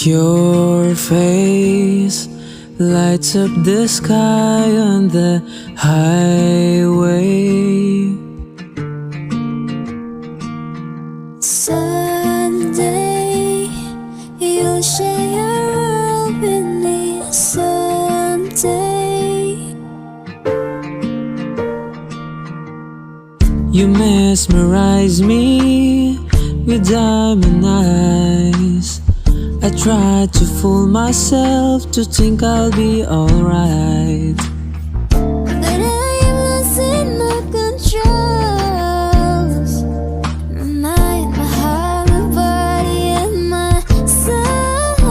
Your face lights up the sky on the highway. Someday you'll share your world with me. Someday You mesmerize me with diamond eyes. I try to fool myself to think I'll be alright. but I am losing my controls. My mind, my heart, my body, and my soul.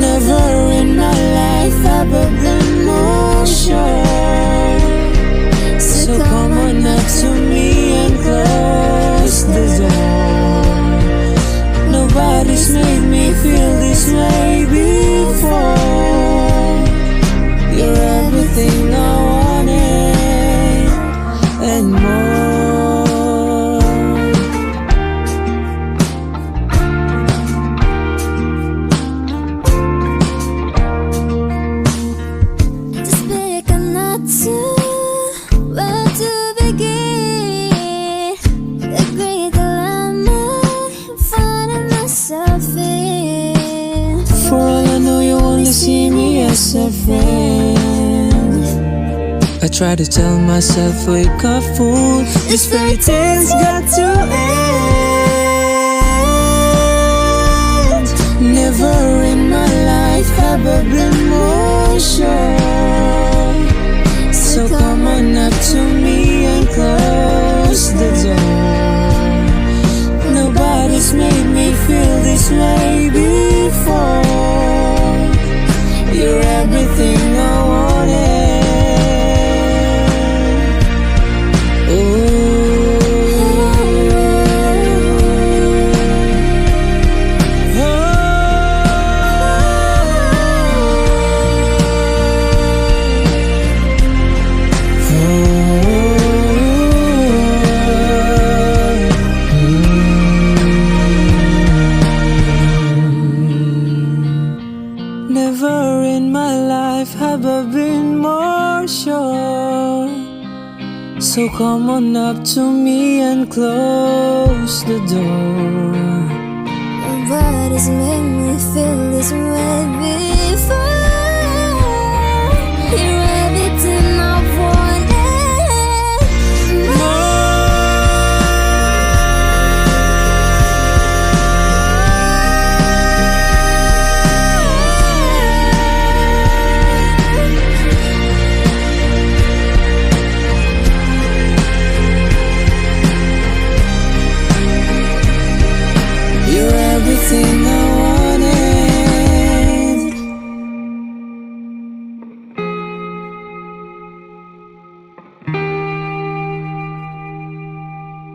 Never in my life have I been more sure. So come on up to me and close the door. Nobody's made me feel this way before. You're everything I wanted and more. To speak or not to, where to begin? The great dilemma I'm finding myself in. For all I know, you only see me as a friend. I try to tell myself, wake up fool, this fairy tale's got to end. Never in my life have I been more sure. So come on up to me and close the door. Nobody's made me feel this way before. You're everything I wanted. Never in my life have I been more sure. So come on up to me and close the door. Nobody's made me feel this way